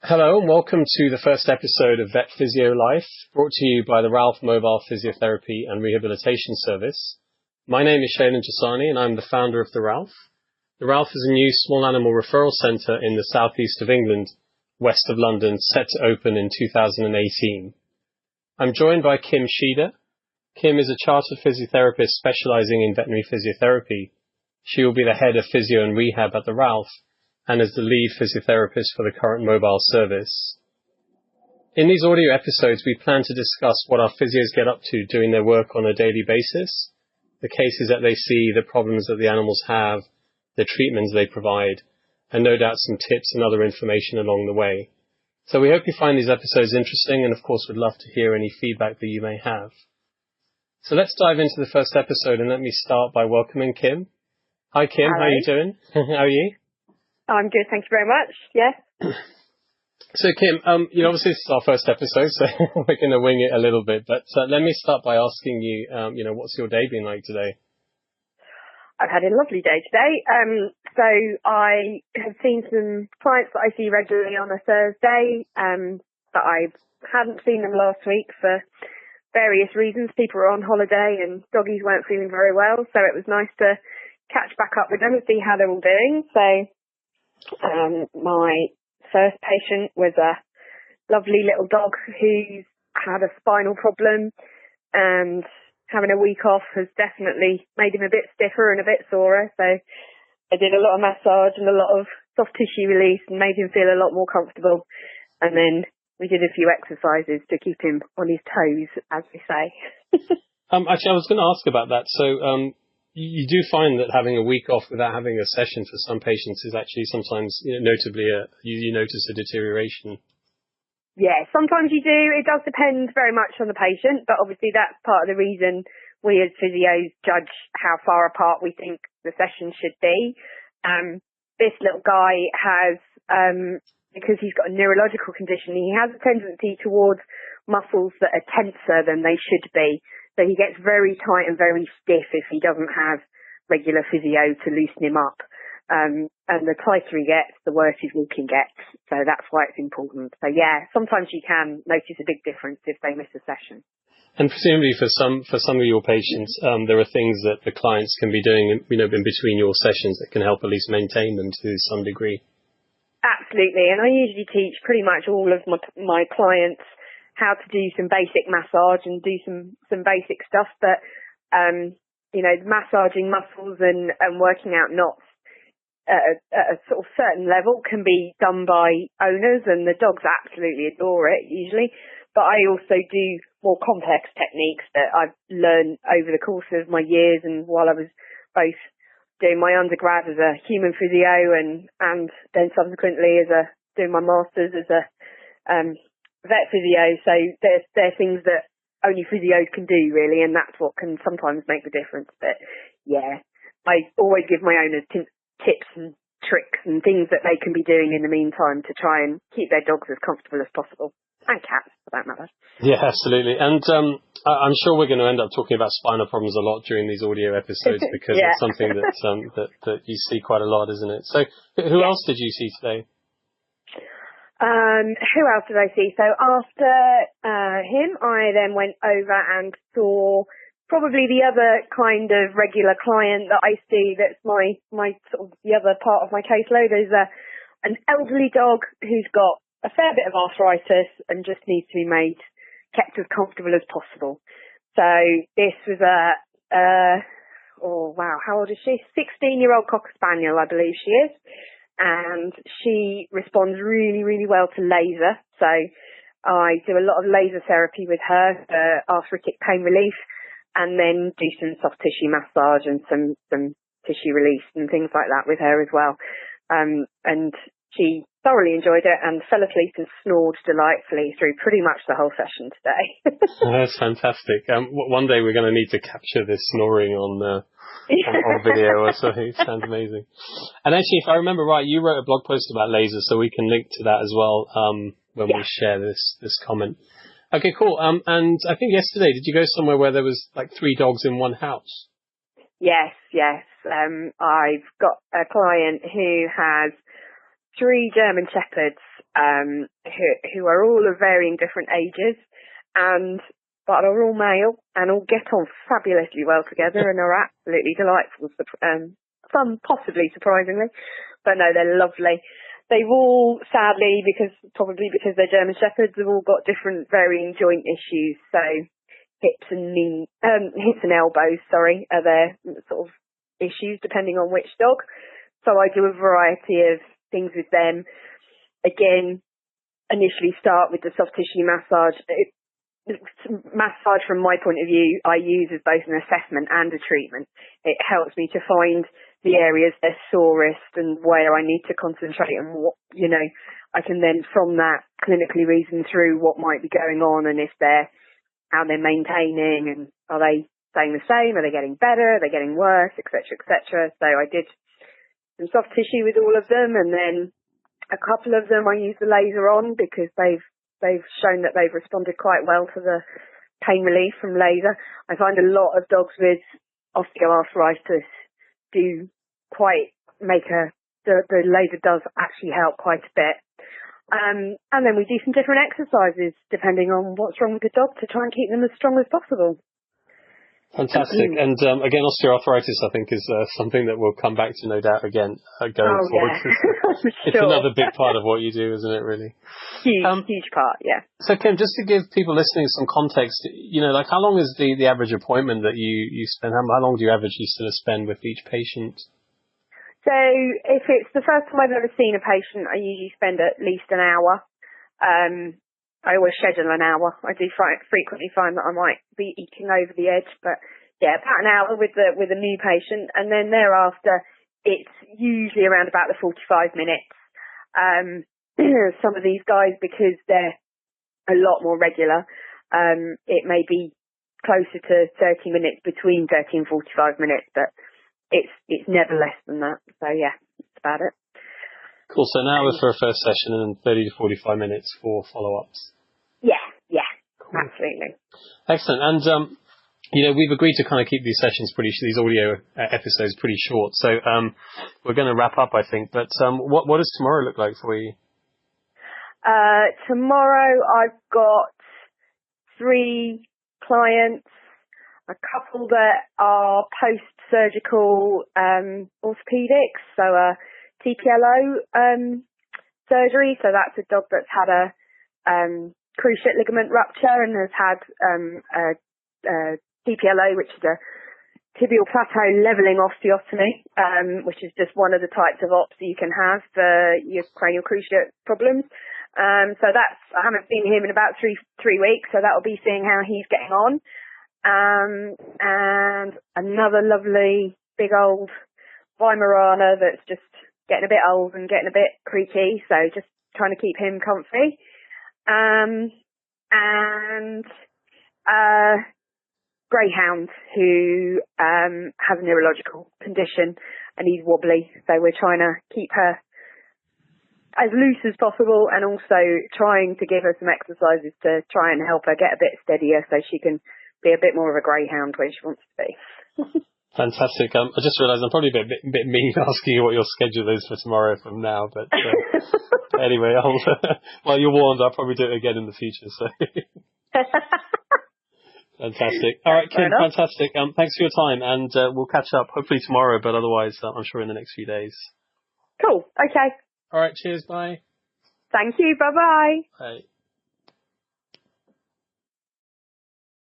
Hello and welcome to the first episode of VetPhysioLife, brought to you by the Ralph Mobile Physiotherapy and Rehabilitation Service. My name is Shailen Jasani and I'm the founder of the Ralph. The Ralph is a new small animal referral centre in the southeast of England, west of London, set to open in 2018. I'm joined by Kim Sheader. Kim is a chartered physiotherapist specialising in veterinary physiotherapy. She will be the head of physio and rehab at the Ralph, and as the lead physiotherapist for the current mobile service. In these audio episodes, we plan to discuss what our physios get up to doing their work on a daily basis, the cases that they see, the problems that the animals have, the treatments they provide, and no doubt some tips and other information along the way. So we hope you find these episodes interesting, and of course would love to hear any feedback that you may have. So let's dive into the first episode, and let me start by welcoming Kim. Hi Kim, Hello. how are you doing? How are you? I'm good, thank you very much. Yes. So Kim, obviously this is our first episode, so we're going to wing it a little bit. But let me start by asking you, what's your day been like today? I've had a lovely day today. So I have seen some clients that I see regularly on a Thursday, but I hadn't seen them last week for various reasons. People were on holiday and doggies weren't feeling very well, so it was nice to catch back up with them and see how they're all doing. So my first patient was a lovely little dog who's had a spinal problem, and having a week off has definitely made him a bit stiffer and a bit sorer. So I did a lot of massage and a lot of soft tissue release and made him feel a lot more comfortable. And then we did a few exercises to keep him on his toes, as we say. Actually, I was going to ask about that. So you do find that having a week off without having a session for some patients is actually sometimes, notably, you notice a deterioration. Yeah, sometimes you do. It does depend very much on the patient, but obviously that's part of the reason we as physios judge how far apart we think the session should be. This little guy has, because he's got a neurological condition, he has a tendency towards muscles that are tenser than they should be. So he gets very tight and very stiff if he doesn't have regular physio to loosen him up. And the tighter he gets, the worse his walking gets. So that's why it's important. So yeah, sometimes you can notice a big difference if they miss a session. And presumably for some of your patients, there are things that the clients can be doing, in between your sessions that can help at least maintain them to some degree. Absolutely. And I usually teach pretty much all of my clients how to do some basic massage and do some basic stuff. But, massaging muscles and working out knots at a sort of certain level can be done by owners, and the dogs absolutely adore it usually. But I also do more complex techniques that I've learned over the course of my years, and while I was both doing my undergrad as a human physio and then subsequently doing my master's as a vet physio. So there's things that only physios can do really, and that's what can sometimes make the difference. But yeah, I always give my owners tips and tricks and things that they can be doing in the meantime to try and keep their dogs as comfortable as possible, and cats for that matter. Yeah, absolutely. And I'm sure we're going to end up talking about spinal problems a lot during these audio episodes because Yeah. it's something that you see quite a lot, isn't it? So who else did you see today? Who else did I see? So after him, I then went over and saw probably the other kind of regular client that I see that's my sort of the other part of my caseload. Is an elderly dog who's got a fair bit of arthritis and just needs to be kept as comfortable as possible. So this was how old is she? 16-year-old Cocker Spaniel, I believe she is. And she responds really, really well to laser. So I do a lot of laser therapy with her for arthritic pain relief, and then do some soft tissue massage and some tissue release and things like that with her as well. And she thoroughly enjoyed it and fell asleep and snored delightfully through pretty much the whole session today. That's fantastic. One day we're going to need to capture this snoring on video or something. It sounds amazing. And actually, if I remember right, you wrote a blog post about laser, so we can link to that as well when we share this comment. Okay, cool. And I think yesterday, did you go somewhere where there was like 3 dogs in one house? Yes. I've got a client who has 3 German Shepherds who are all of varying different ages, but are all male and all get on fabulously well together and are absolutely delightful. Some possibly surprisingly, but no, they're lovely. They've all, sadly, probably because they're German Shepherds, have all got different varying joint issues. So hips and elbows, are their sort of issues depending on which dog. So I do a variety of things with them. Again, initially start with the soft tissue massage. Massage, from my point of view, I use as both an assessment and a treatment. It helps me to find the areas they're sorest and where I need to concentrate and what, I can then from that clinically reason through what might be going on and how they're maintaining and are they staying the same, are they getting better, are they getting worse, etc., etc. So I did some soft tissue with all of them, and then a couple of them I used the laser on because they've shown that they've responded quite well to the pain relief from laser. I find a lot of dogs with osteoarthritis do the laser does actually help quite a bit. And then we do some different exercises depending on what's wrong with the dog to try and keep them as strong as possible. Fantastic. And again, osteoarthritis, I think, is something that we'll come back to, no doubt, again, going forward. Yeah. It's another big part of what you do, isn't it, really? Huge part, yeah. So, Kim, just to give people listening some context, how long is the average appointment that you spend? How long do you average you sort of spend with each patient? So if it's the first time I've ever seen a patient, I usually spend at least an hour. I always schedule an hour. I do frequently find that I might be eking over the edge, but yeah, about an hour with a new patient, and then thereafter it's usually around about the 45 minutes. Some of these guys, because they're a lot more regular, it may be closer to 30 minutes, between 30 and 45 minutes, but it's never less than that. So yeah, that's about it. Cool. So an hour for a first session and 30 to 45 minutes for follow-ups. Yeah, cool. Absolutely. Excellent. And, we've agreed to kind of keep these sessions these audio episodes pretty short. So we're going to wrap up, I think. But what does tomorrow look like for you? Tomorrow I've got 3 clients, a couple that are post-surgical orthopedics, so a TPLO surgery. So that's a dog that's had a cruciate ligament rupture and has had a TPLO, which is a tibial plateau leveling osteotomy, which is just one of the types of ops that you can have for your cranial cruciate problems. So I haven't seen him in about three weeks, so that'll be seeing how he's getting on. And another lovely big old Weimaraner that's just getting a bit old and getting a bit creaky, so just trying to keep him comfy. And greyhound who has a neurological condition and he's wobbly, so we're trying to keep her as loose as possible and also trying to give her some exercises to try and help her get a bit steadier so she can be a bit more of a greyhound when she wants to be. Fantastic. I just realised I'm probably a bit mean asking you what your schedule is for tomorrow from now, but anyway, well, you're warned. I'll probably do it again in the future. So fantastic. All right, Kim, fantastic. Thanks for your time, and we'll catch up hopefully tomorrow, but otherwise, I'm sure in the next few days. Cool. Okay. All right. Cheers. Bye. Thank you. Bye-bye. Bye.